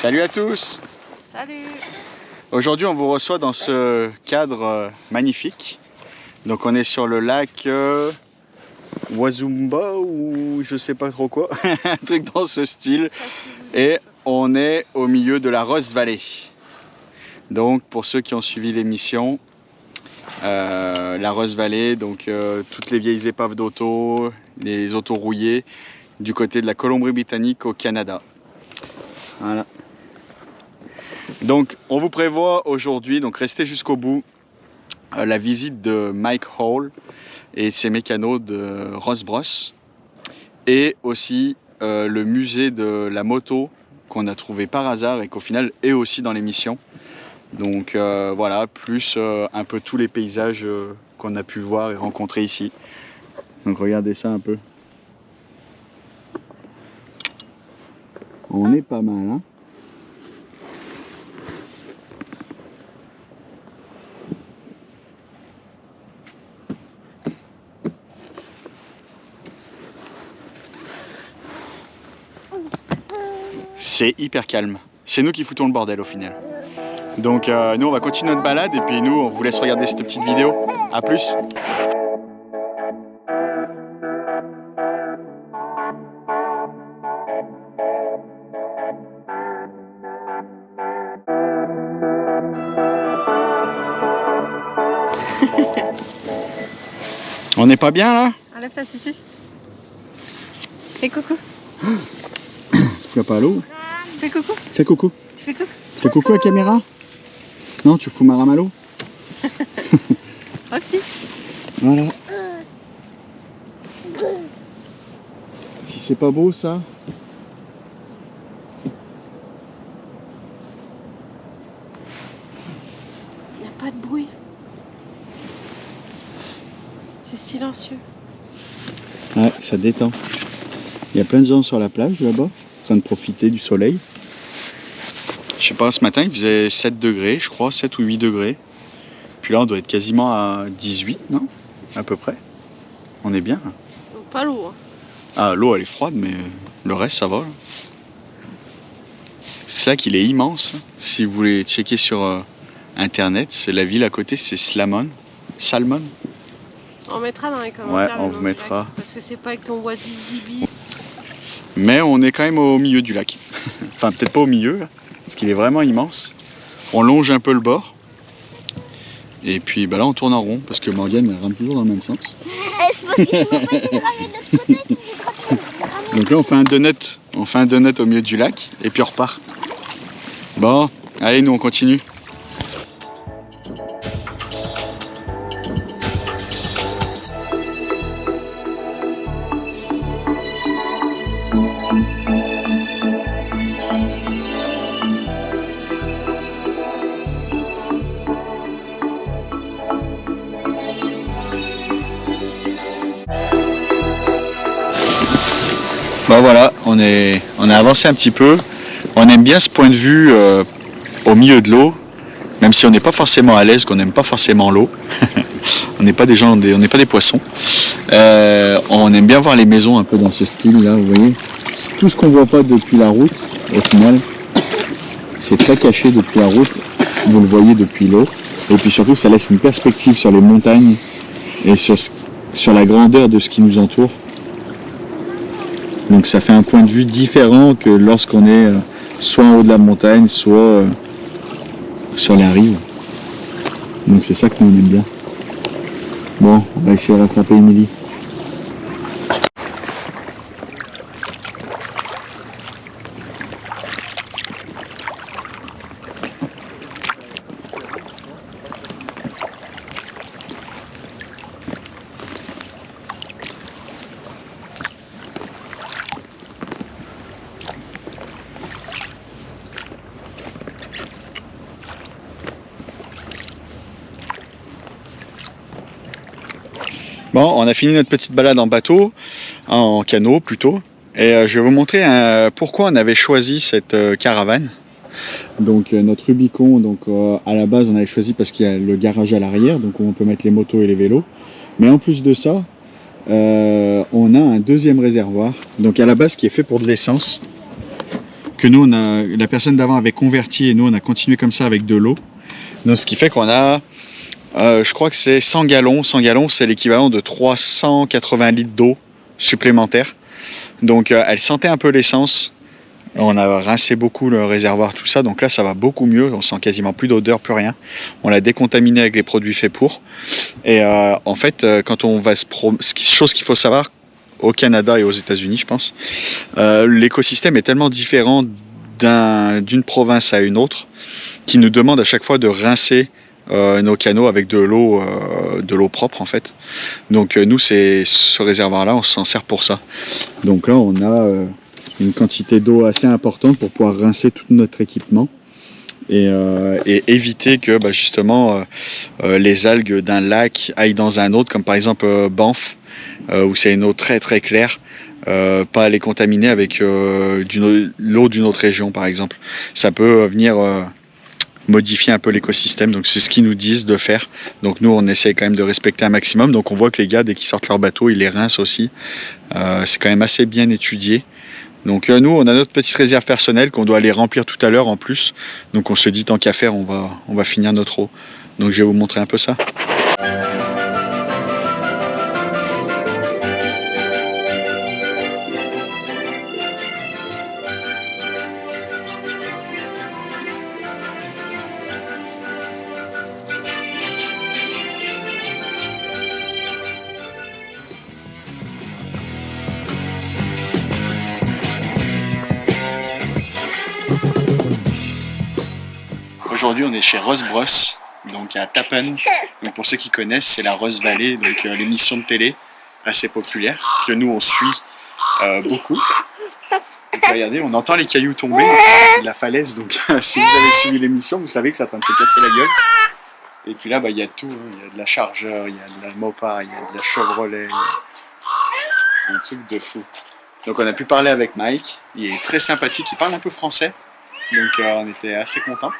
Salut à tous. Salut. Aujourd'hui on vous reçoit dans ce cadre magnifique. Donc on est sur le lac Wazumba ou je sais pas trop quoi, un truc dans ce style. Et on est au milieu de la Rose Valley. Donc pour ceux qui ont suivi l'émission, la Rose Valley, donc toutes les vieilles épaves d'auto, les autos rouillées du côté de la Colombie-Britannique au Canada. Voilà. Donc on vous prévoit aujourd'hui, donc restez jusqu'au bout, la visite de Mike Hall et ses mécanos de Ross Bros, et aussi le musée de la moto qu'on a trouvé par hasard et qu'au final est aussi dans l'émission. Donc voilà, plus un peu tous les paysages qu'on a pu voir et rencontrer ici. Donc regardez ça un peu. On est pas mal, hein? C'est hyper calme. C'est nous qui foutons le bordel au final. Donc nous on va continuer notre balade et puis nous on vous laisse regarder cette petite vidéo. A plus. On n'est pas bien là? Enlève ta susus. Fais coucou. Tu vas pas à l'eau? Fais coucou. Fais coucou. Tu fais coucou. Fais coucou à la caméra? Non, tu fous Maram à l'eau? Roxy. Voilà. Si c'est pas beau ça? Il n'y a pas de bruit. C'est silencieux. Ouais, ça détend. Il y a plein de gens sur la plage là-bas, en train de profiter du soleil. Je sais pas, ce matin il faisait 7 degrés, je crois, 7 ou 8 degrés. Puis là on doit être quasiment à 18, non? À peu près. On est bien. Donc pas l'eau. Hein. Ah, l'eau elle est froide, mais le reste ça va. Là. C'est là qu'il est immense. Là. Si vous voulez checker sur internet, c'est la ville à côté, c'est Salmon. On mettra dans les commentaires. Ouais, on vous mettra. Parce que c'est pas avec ton wazizibi. Mais on est quand même au milieu du lac. Enfin, peut-être pas au milieu, là, parce qu'il est vraiment immense. On longe un peu le bord. Et puis bah là, on tourne en rond, parce que Morgane elle rame toujours dans le même sens. Donc là, on fait un donut au milieu du lac, et puis on repart. Bon, allez, nous on continue. Bon voilà, on a avancé un petit peu. On aime bien ce point de vue au milieu de l'eau, même si on n'est pas forcément à l'aise, qu'on n'aime pas forcément l'eau. On n'est pas on n'est pas des poissons. On aime bien voir les maisons un peu dans ce style là, vous voyez. Tout ce qu'on voit pas depuis la route, au final, c'est très caché depuis la route. Vous le voyez depuis l'eau. Et puis surtout, ça laisse une perspective sur les montagnes et sur la grandeur de ce qui nous entoure. Donc ça fait un point de vue différent que lorsqu'on est soit en haut de la montagne, soit sur la rive. Donc c'est ça que nous on aime bien. Bon, on va essayer de rattraper Émilie. Bon, on a fini notre petite balade en bateau, en canot plutôt, et je vais vous montrer pourquoi on avait choisi cette caravane. Donc notre Rubicon, donc à la base on avait choisi parce qu'il y a le garage à l'arrière, donc où on peut mettre les motos et les vélos. Mais en plus de ça, on a un deuxième réservoir, donc à la base qui est fait pour de l'essence, que nous, la personne d'avant avait converti et nous, on a continué comme ça avec de l'eau. Donc, ce qui fait qu'on a, je crois que c'est 100 gallons. 100 gallons, c'est l'équivalent de 380 litres d'eau supplémentaire. Donc, elle sentait un peu l'essence. On a rincé beaucoup le réservoir, tout ça. Donc là, ça va beaucoup mieux. On sent quasiment plus d'odeur, plus rien. On l'a décontaminé avec les produits faits pour. Et en fait, quand on va chose qu'il faut savoir au Canada et aux États-Unis, je pense, l'écosystème est tellement différent d'une province à une autre qui nous demande à chaque fois de rincer nos canaux avec de l'eau propre en fait. Donc nous, ce réservoir-là, on s'en sert pour ça. Donc là, on a une quantité d'eau assez importante pour pouvoir rincer tout notre équipement et éviter que justement les algues d'un lac aillent dans un autre, comme par exemple Banff, où c'est une eau très très claire, pas les contaminer avec l'eau d'une autre région par exemple. Ça peut venir modifier un peu l'écosystème, donc c'est ce qu'ils nous disent de faire. Donc nous, on essaie quand même de respecter un maximum. Donc on voit que les gars, dès qu'ils sortent leur bateau, ils les rincent aussi. C'est quand même assez bien étudié. Donc nous, on a notre petite réserve personnelle qu'on doit aller remplir tout à l'heure en plus. Donc on se dit, tant qu'à faire, on va finir notre eau. Donc je vais vous montrer un peu ça. Aujourd'hui, on est chez Rose Bros, donc à Tappen. Donc pour ceux qui connaissent, c'est la Rose Valley, donc l'émission de télé assez populaire que nous on suit beaucoup. Donc regardez, on entend les cailloux tomber de la falaise. Donc si vous avez suivi l'émission, vous savez que ça est en train de se casser la gueule. Et puis là, il y a tout, hein. Il y a de la Charger, il y a de la Mopar, il y a de la Chevrolet, un truc de fou. Donc on a pu parler avec Mike. Il est très sympathique, il parle un peu français, donc on était assez contents.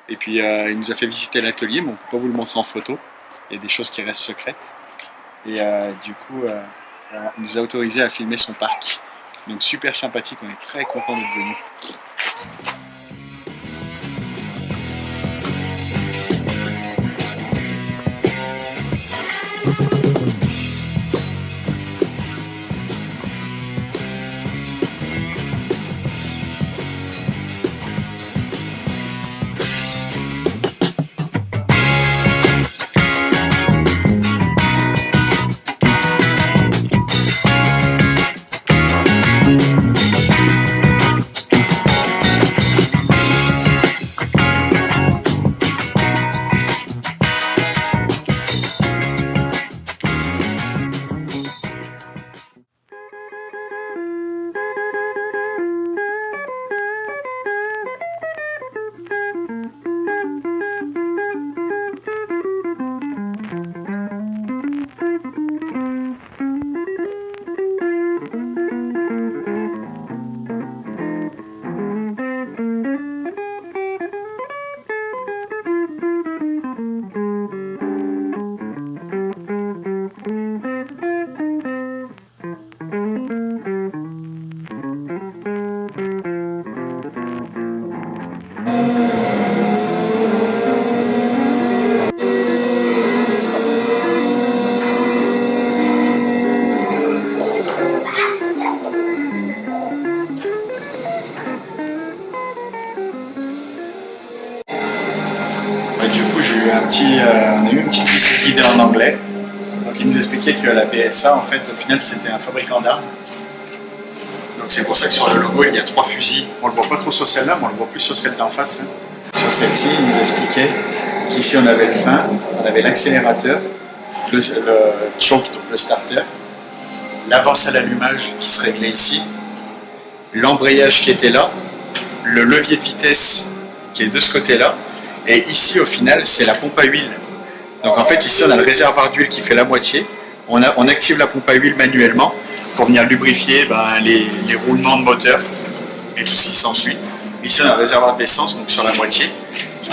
Et puis il nous a fait visiter l'atelier, mais on ne peut pas vous le montrer en photo. Il y a des choses qui restent secrètes. Et du coup, il nous a autorisé à filmer son parc. Donc super sympathique, on est très contents d'être venus. On a eu une petite visite guidée en anglais. Donc il nous expliquait que la BSA, en fait, au final, c'était un fabricant d'armes. Donc c'est pour ça que sur le logo, il y a 3 fusils. On le voit pas trop sur celle-là, mais on le voit plus sur celle d'en face. Sur celle-ci, il nous expliquait qu'ici on avait le frein, on avait l'accélérateur, le choke, donc le starter, l'avance à l'allumage qui se réglait ici, l'embrayage qui était là, le levier de vitesse qui est de ce côté-là, et ici au final c'est la pompe à huile. Donc en fait ici on a le réservoir d'huile qui fait la moitié, on active la pompe à huile manuellement pour venir lubrifier les roulements de moteur et tout ce qui s'ensuit. Ici on a un réservoir d'essence donc sur la moitié,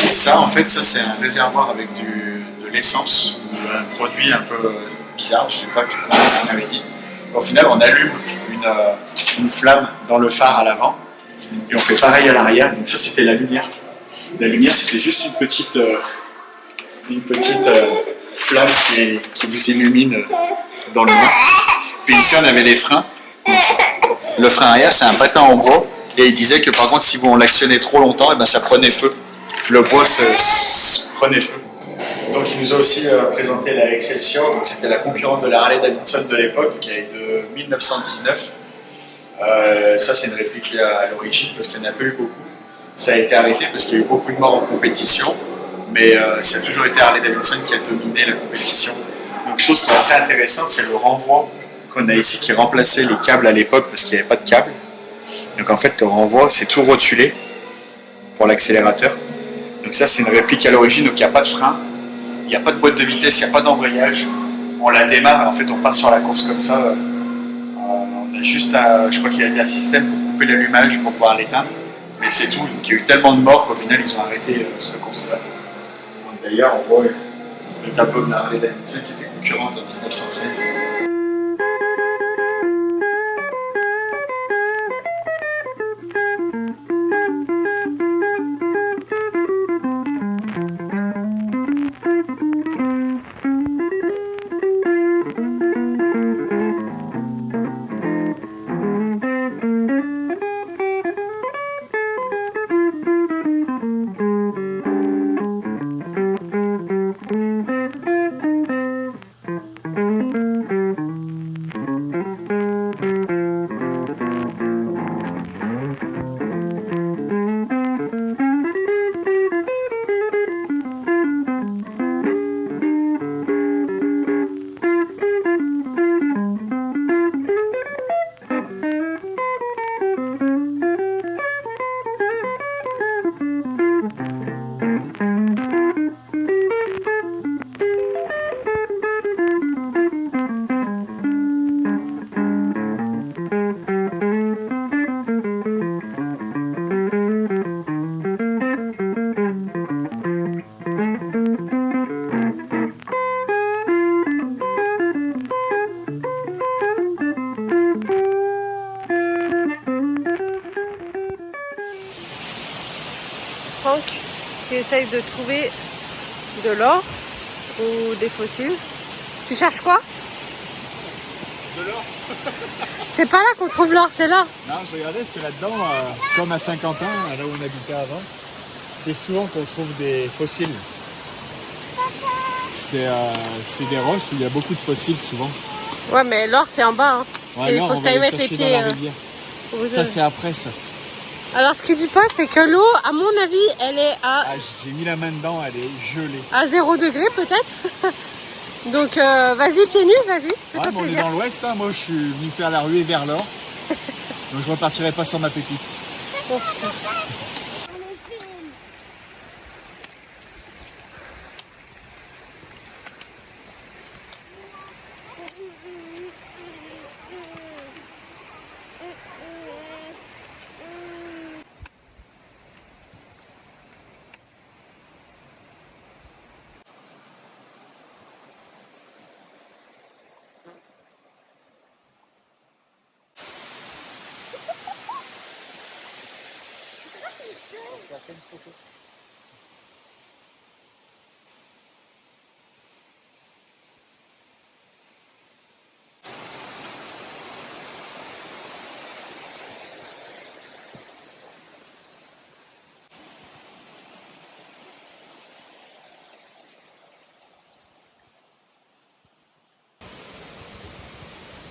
et ça en fait ça c'est un réservoir avec de l'essence ou un produit un peu bizarre, je ne sais pas que tu connais ce qu'on avait dit. Au final on allume une flamme dans le phare à l'avant Et on fait pareil à l'arrière. Donc ça, c'était la lumière. La lumière, c'était juste une petite flamme qui vous illumine dans le noir. Puis ici, on avait les freins. Le frein arrière, c'est un patin en bois. Et il disait que par contre, si on l'actionnait trop longtemps, et ben, ça prenait feu. Le bois prenait feu. Donc il nous a aussi présenté la Excelsior. Donc c'était la concurrente de la Harley Davidson de l'époque, qui est de 1919. Ça, c'est une réplique à l'origine parce qu'il n'y en a pas eu beaucoup. Ça a été arrêté parce qu'il y a eu beaucoup de morts en compétition. Mais ça a toujours été Harley Davidson qui a dominé la compétition. Donc chose qui est assez intéressante, c'est le renvoi qu'on a ici qui remplaçait les câbles à l'époque parce qu'il n'y avait pas de câble. Donc en fait, le renvoi, c'est tout rotulé pour l'accélérateur. Donc ça, c'est une réplique à l'origine, donc il n'y a pas de frein, il n'y a pas de boîte de vitesse, il n'y a pas d'embrayage. On la démarre et en fait, on part sur la course comme ça. On a juste, je crois qu'il y a un système pour couper l'allumage pour pouvoir l'éteindre. Mais c'est tout. Donc il y a eu tellement de morts qu'au final, ils ont arrêté cette course-là. D'ailleurs, on voit le tableau de la Harley Davidson qui était concurrente en 1916. Franck, tu essayes de trouver de l'or ou des fossiles. Tu cherches quoi? De l'or. C'est pas là qu'on trouve l'or, c'est là. Non, je regardais parce que là-dedans, comme à Saint-Quentin, là où on habitait avant, c'est souvent qu'on trouve des fossiles. C'est des roches où il y a beaucoup de fossiles souvent. Ouais, mais l'or c'est en bas. Hein. Ouais, Il faut que tu ailles mettre les pieds. Ça, c'est après ça. Alors, ce qu'il dit pas, c'est que l'eau, à mon avis, elle est à... Ah, j'ai mis la main dedans, elle est gelée. À 0 degré peut-être. Donc, vas-y, pieds nus, vas-y. Ouais, on est dans l'ouest, hein. Moi je suis venu faire la ruée vers l'or. Donc je repartirai pas sans ma pépite. Oh, putain.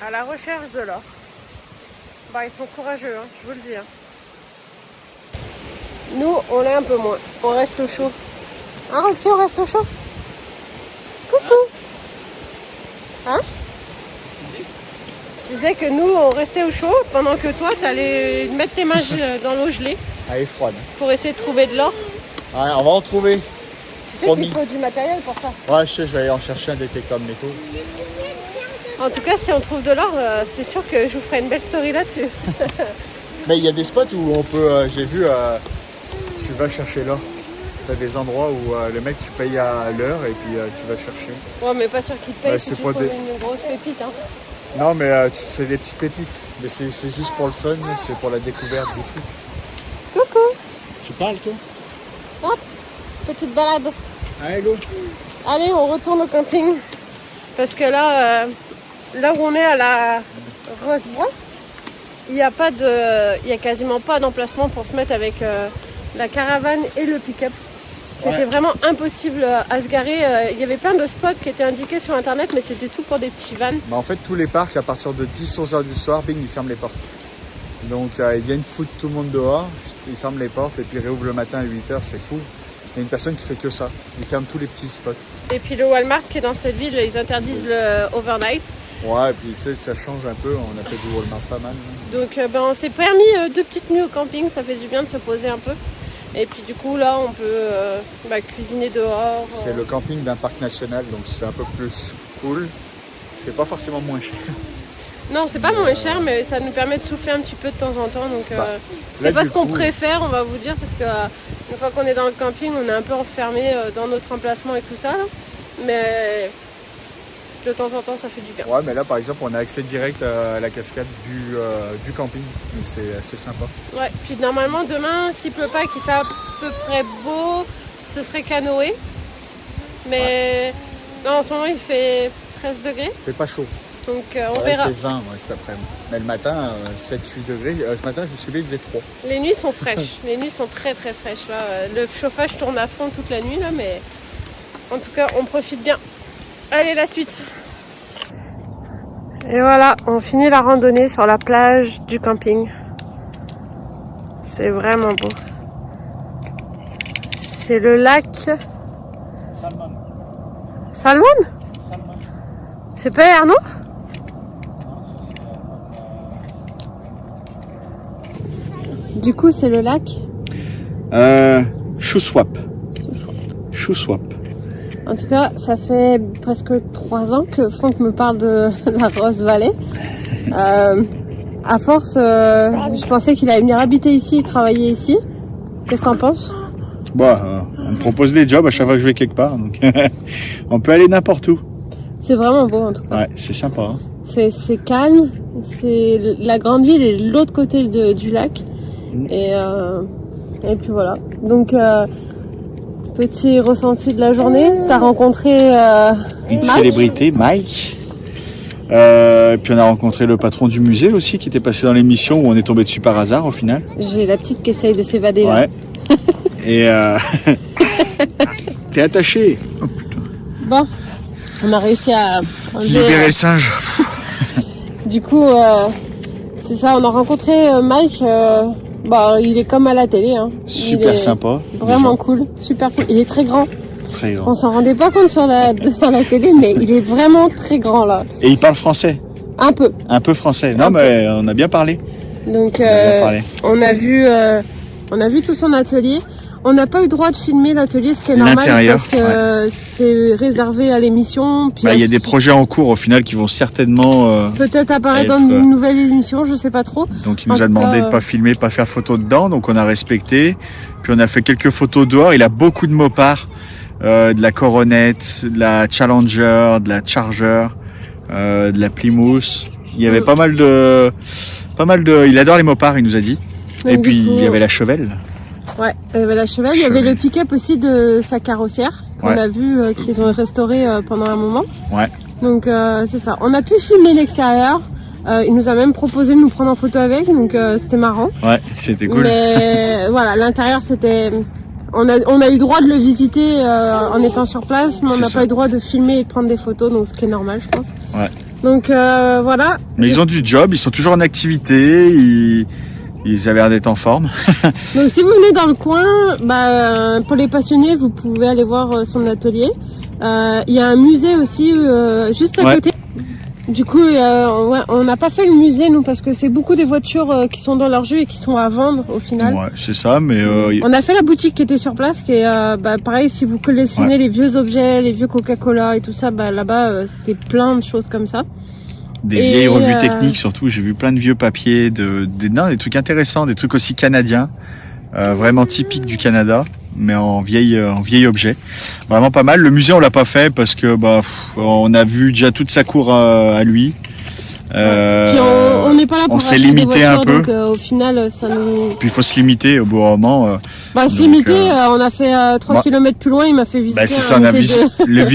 À la recherche de l'or. Bah, ils sont courageux, hein, je vous le dis. Hein. Nous, on est un peu moins. On reste au chaud. Hein, Roxy, on reste au chaud? Coucou. Hein? Je disais que nous, on restait au chaud pendant que toi, t'allais mettre tes mains dans l'eau gelée. Elle est froide. Pour essayer de trouver de l'or. Ouais, on va en trouver. Tu sais qu'il faut du matériel pour ça. Ouais, je sais, je vais aller en chercher un détecteur de métaux. En tout cas, si on trouve de l'or, c'est sûr que je vous ferai une belle story là-dessus. Mais il y a des spots où on peut, j'ai vu, tu vas chercher l'or. Tu as des endroits où le mec tu payes à l'heure et puis tu vas chercher. Ouais, mais pas sûr qu'il te paye Ouais, si c'est tu pas trouves des- une grosse pépite. Hein. Non mais c'est des petites pépites. Mais c'est juste pour le fun, c'est pour la découverte du truc. parles, toi? Hop, petite balade. Allez, go. Allez, on retourne au camping. Parce que là, là où on est à la Rose-Brosse, il n'y a quasiment pas d'emplacement pour se mettre avec la caravane et le pick-up. C'était vraiment impossible à se garer. Il y avait plein de spots qui étaient indiqués sur internet, mais c'était tout pour des petits vans. Bah, en fait, tous les parcs, à partir de 10-11 heures du soir, bing, ils ferment les portes. Donc, ils viennent foutre tout le monde dehors, ils ferment les portes et puis ils réouvrent le matin à 8 heures, c'est fou. Il y a une personne qui fait que ça. Ils ferment tous les petits spots. Et puis le Walmart qui est dans cette ville, ils interdisent le overnight. Ouais, et puis tu sais, ça change un peu. On a fait du Walmart pas mal. Donc on s'est permis 2 petites nuits au camping, ça fait du bien de se poser un peu. Et puis du coup là on peut cuisiner dehors. C'est le camping d'un parc national, donc c'est un peu plus cool. C'est pas forcément moins cher. Non, c'est pas moins cher, mais ça nous permet de souffler un petit peu de temps en temps. Donc c'est là, pas du ce qu'on coup, préfère, on va vous dire, parce que une fois qu'on est dans le camping, on est un peu enfermé dans notre emplacement et tout ça. Là. Mais de temps en temps, ça fait du bien. Ouais, mais là par exemple, on a accès direct à la cascade du camping, donc c'est assez sympa. Ouais, puis normalement demain, s'il pleut pas et qu'il fait à peu près beau, ce serait canoë. Mais là en ce moment, il fait 13 degrés. Il fait pas chaud. Donc on Ouais, verra. il fait 20 cet après-midi. Mais le matin, 7-8 degrés. Ce matin, je me suis levé, il faisait 3. Les nuits sont fraîches. Les nuits sont très très fraîches. Là. Le chauffage tourne à fond toute la nuit, là, mais en tout cas, on profite bien. Allez, la suite. Et voilà, on finit la randonnée sur la plage du camping. C'est vraiment beau. C'est le lac Salmon. Salmon. C'est pas Ernaud? Du coup, c'est le lac Shuswap. Shuswap. En tout cas, ça fait presque 3 ans que Franck me parle de la Rose Valley. À force, je pensais qu'il allait venir habiter ici et travailler ici. Qu'est-ce que t'en penses? Bah, on me propose des jobs à chaque fois que je vais quelque part, donc on peut aller n'importe où. C'est vraiment beau en tout cas. Ouais, c'est sympa. Hein. C'est calme. La grande ville est de l'autre côté du lac. Et puis voilà. Donc petit ressenti de la journée. T'as rencontré Une Mike. célébrité, Mike. Puis on a rencontré le patron du musée aussi qui était passé dans l'émission où on est tombé dessus par hasard au final. J'ai la petite qui essaye de s'évader là. Ouais. Et t'es attaché. Oh, putain. Bon, on a réussi à enlever, Libérer le singe. Du coup, c'est ça, on a rencontré Mike. Il est comme à la télé. Hein. Super Il est sympa. Vraiment cool, super cool. Il est très grand. Très grand. On s'en rendait pas compte à la télé, mais il est vraiment très grand là. Et il parle français. Un peu. Un peu français. Non, mais on a bien parlé. Donc, bien parlé. on a vu tout son atelier. On n'a pas eu le droit de filmer l'atelier, ce qui est normal L'intérieur, parce que c'est réservé à l'émission. Puis Il y a des projets en cours au final qui vont certainement. peut-être apparaître dans être, une nouvelle émission, je sais pas trop. Donc il En nous a tout demandé cas, de pas filmer, de pas faire photo dedans, donc on a respecté. Puis on a fait quelques photos dehors. Il a beaucoup de mopards, de la Coronette, de la Challenger, de la Charger, de la Plymouth. Il y avait pas mal de. Il adore les mopards, il nous a dit. donc, Et puis du coup, il y avait la Chevelle. Ouais, il y avait la Chevelle, il y avait le pick-up aussi de sa carrossière qu'on Ouais. a vu qu'ils ont restauré pendant un moment. Ouais. Donc c'est ça. On a pu filmer l'extérieur. Il nous a même proposé de nous prendre en photo avec, donc c'était marrant. Ouais, c'était cool. Mais voilà, l'intérieur c'était. On a eu le droit de le visiter en étant sur place, mais on C'est n'a ça. pas eu le droit de filmer et de prendre des photos, donc ce qui est normal, je pense. Ouais. Donc voilà. Mais ils ont du job, ils sont toujours en activité, ils avaient l'air d'être en forme. Donc si vous venez dans le coin, pour les passionnés, vous pouvez aller voir son atelier. Il y a un musée aussi juste à Ouais. côté. Du coup, on n'a pas fait le musée nous parce que c'est beaucoup des voitures qui sont dans leur jus et qui sont à vendre au final. Ouais, c'est ça, mais On a fait la boutique qui était sur place, qui est pareil. Si vous collectionnez Ouais. les vieux objets, les vieux Coca-Cola et tout ça, là-bas c'est plein de choses comme ça. des Et, vieilles revues techniques surtout. J'ai vu plein de vieux papiers, des trucs intéressants, des trucs aussi canadiens, vraiment typiques du Canada, mais en vieil objet. Vraiment pas mal. Le musée on l'a pas fait parce que on a vu déjà toute sa cour à lui. Puis on n'est pas là pour s'est acheter des limité un voitures, peu. donc au final, ça nous... Puis il faut se limiter au bout d'un moment. se donc, limiter, on a fait 3 moi- km plus loin, il m'a fait visiter C'est ça, un on a musée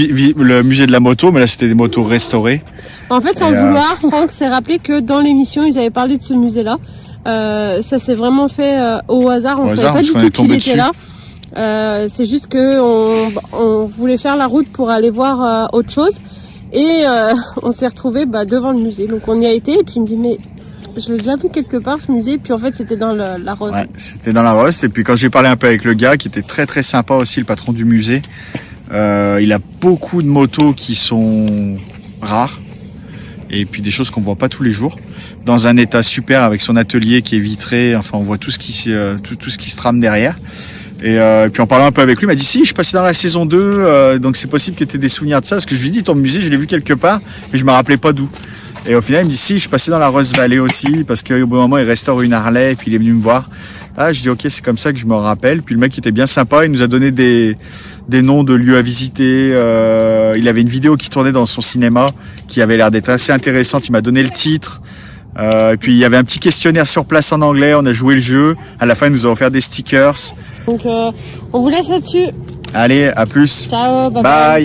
visité le musée de la moto, mais là c'était des motos restaurées. En fait, sans Et, le vouloir, Franck s'est rappelé que dans l'émission, ils avaient parlé de ce musée-là. Ça s'est vraiment fait au hasard, on savait pas parce du qu'on tout est qu'il tombé était là. C'est juste que on voulait faire la route pour aller voir autre chose. Et on s'est retrouvé devant le musée. Donc on y a été et puis il me dit mais je l'ai déjà vu quelque part ce musée. Puis en fait c'était dans la Rose. Ouais, c'était dans la Rose. Et puis quand j'ai parlé un peu avec le gars, qui était très très sympa aussi, le patron du musée, il a beaucoup de motos qui sont rares. Et puis des choses qu'on voit pas tous les jours. Dans un état super avec son atelier qui est vitré. Enfin on voit tout ce qui se trame derrière. Et puis en parlant un peu avec lui, il m'a dit si, je suis passé dans la saison 2, donc c'est possible que tu aies des souvenirs de ça. Parce que je lui ai dit, ton musée, je l'ai vu quelque part, mais je me rappelais pas d'où. Et au final, il me dit si, je suis passé dans la Rose Valley aussi, parce qu'au bout d'un moment, il restaure une Harley, et puis il est venu me voir. Ah, je dis ok, c'est comme ça que je me rappelle. Puis le mec était bien sympa, il nous a donné des noms de lieux à visiter. Il avait une vidéo qui tournait dans son cinéma, qui avait l'air d'être assez intéressante. Il m'a donné le titre. Et puis il y avait un petit questionnaire sur place en anglais, on a joué le jeu. À la fin, ils nous ont offert des stickers. Donc on vous laisse là-dessus. Allez, à plus. Ciao, bye. Bye.